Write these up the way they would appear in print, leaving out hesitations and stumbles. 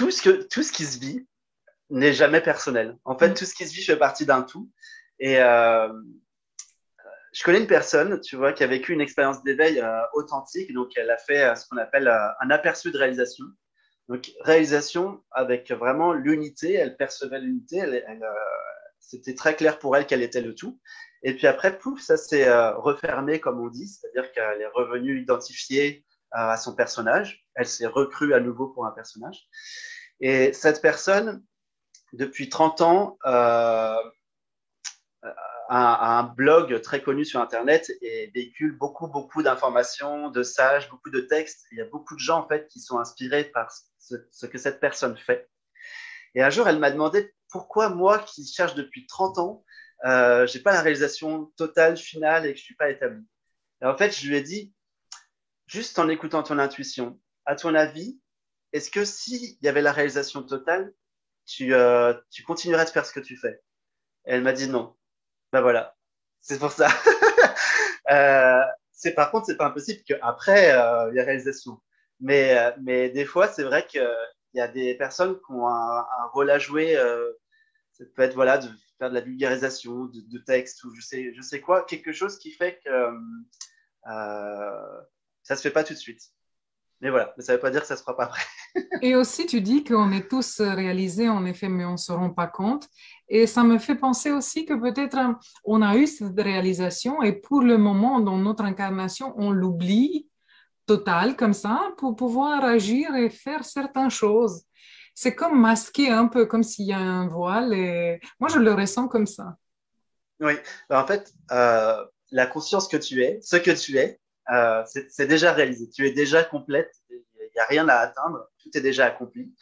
tout ce qui se vit n'est jamais personnel. En fait, tout ce qui se vit fait partie d'un tout. Et je connais une personne, tu vois, qui a vécu une expérience d'éveil authentique. Donc, elle a fait ce qu'on appelle un aperçu de réalisation. Donc, réalisation avec vraiment l'unité. Elle percevait l'unité. C'était très clair pour elle qu'elle était le tout. Et puis après, pouf, ça s'est refermé, comme on dit. C'est-à-dire qu'elle est revenue identifiée à son personnage. Elle s'est recrue à nouveau pour un personnage. Et cette personne, depuis 30 ans, un blog très connu sur Internet et véhicule beaucoup d'informations, de sages, beaucoup de textes. Il y a beaucoup de gens en fait qui sont inspirés par ce que cette personne fait. Et un jour, elle m'a demandé pourquoi moi, qui cherche depuis 30 ans, j'ai pas la réalisation totale, finale et que je suis pas établi. Et en fait, je lui ai dit, juste en écoutant ton intuition, à ton avis, est-ce que s'il y avait la réalisation totale, tu continuerais de faire ce que tu fais? Et elle m'a dit non. Ben voilà, c'est pour ça. Par contre, c'est pas impossible qu'après, il y a réalisation. Mais des fois, c'est vrai qu'il y a des personnes qui ont un rôle à jouer. Ça peut être voilà, de faire de la vulgarisation, de texte ou je sais quoi, quelque chose qui fait que ça se fait pas tout de suite. Mais voilà, mais ça veut pas dire que ça se fera pas après. Et aussi, tu dis qu'on est tous réalisés, en effet, mais on ne se rend pas compte. Et ça me fait penser aussi que peut-être on a eu cette réalisation et pour le moment, dans notre incarnation, on l'oublie total comme ça pour pouvoir agir et faire certaines choses. C'est comme masqué un peu, comme s'il y a un voile. Et moi, je le ressens comme ça. Oui, ben, en fait, la conscience que tu es, ce que tu es, c'est déjà réalisé. Tu es déjà complète. Il n'y a rien à atteindre. Tout est déjà accompli.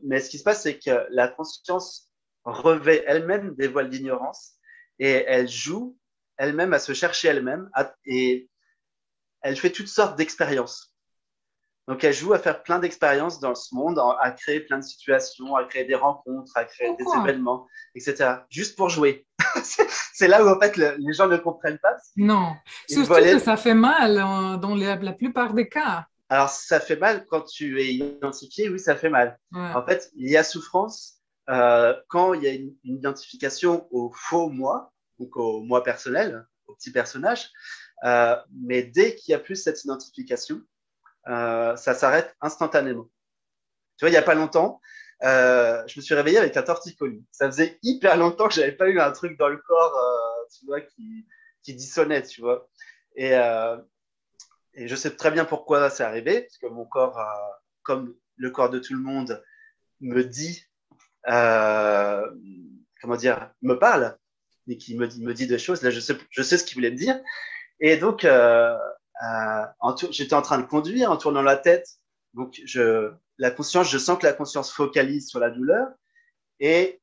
Mais ce qui se passe, c'est que la conscience revêt elle-même des voiles d'ignorance et elle joue elle-même à se chercher elle-même et elle fait toutes sortes d'expériences. Donc, elle joue à faire plein d'expériences dans ce monde, à créer plein de situations, à créer des rencontres, à créer des Pourquoi? événements, etc. Juste pour jouer. C'est là où, en fait, les gens ne comprennent pas. Non. Ils Surtout que veulent. ça fait mal dans la plupart des cas. Alors, ça fait mal quand tu es identifié, oui, ça fait mal. Ouais. En fait, il y a souffrance quand il y a une identification au faux moi, donc au moi personnel, au petit personnage. Mais dès qu'il n'y a plus cette identification, ça s'arrête instantanément. Tu vois, il n'y a pas longtemps, je me suis réveillé avec un torticolis. Ça faisait hyper longtemps que je n'avais pas eu un truc dans le corps, tu vois, qui dissonnait, tu vois. Et, euh, et je sais très bien pourquoi c'est arrivé, parce que mon corps, comme le corps de tout le monde, me dit, euh, comment dire, me parle, et qui me dit des choses. Là, je sais ce qu'il voulait me dire. Et donc, j'étais en train de conduire en tournant la tête. Donc, la conscience, je sens que la conscience focalise sur la douleur. Et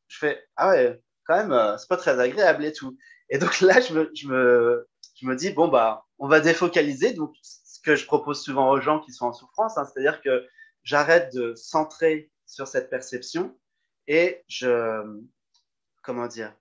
je fais, ah ouais, quand même, c'est pas très agréable et tout. Et donc là, je me dis, bon, bah, on va défocaliser. Donc, ce que je propose souvent aux gens qui sont en souffrance, hein, c'est-à-dire que j'arrête de centrer sur cette perception et comment dire,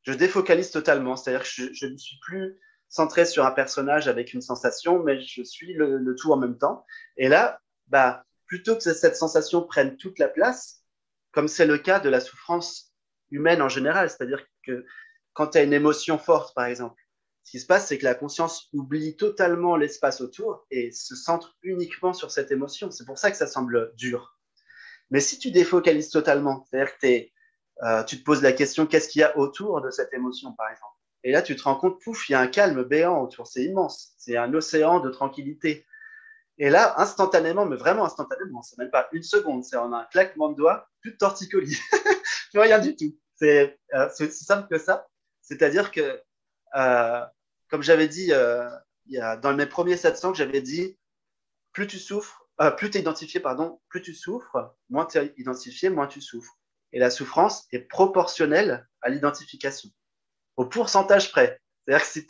je défocalise totalement. C'est-à-dire que je ne suis plus centré sur un personnage avec une sensation, mais je suis le tout en même temps. Et là, bah, plutôt que cette sensation prenne toute la place, comme c'est le cas de la souffrance humaine en général, c'est-à-dire que quand tu as une émotion forte, par exemple, ce qui se passe, c'est que la conscience oublie totalement l'espace autour et se centre uniquement sur cette émotion. C'est pour ça que ça semble dur. Mais si tu défocalises totalement, c'est-à-dire que tu te poses la question, qu'est-ce qu'il y a autour de cette émotion, par exemple? Et là, tu te rends compte, pouf, il y a un calme béant autour, c'est immense, c'est un océan de tranquillité. Et là, instantanément, mais vraiment instantanément, c'est même pas une seconde, c'est en un claquement de doigts, plus de torticolis, plus rien du tout. C'est aussi simple que ça. C'est-à-dire que, euh, comme j'avais dit, dans mes premiers 700, que j'avais dit, plus tu souffres, plus tu es identifié, pardon, plus tu souffres, moins tu es identifié, moins tu souffres. Et la souffrance est proportionnelle à l'identification, au pourcentage près. C'est-à-dire que si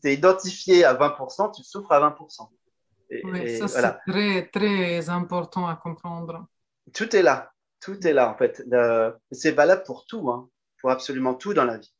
tu es identifié à 20%, tu souffres à 20%. Oui, ça Et c'est voilà, très, très important à comprendre. tout est là en fait. C'est valable pour tout, hein, pour absolument tout dans la vie.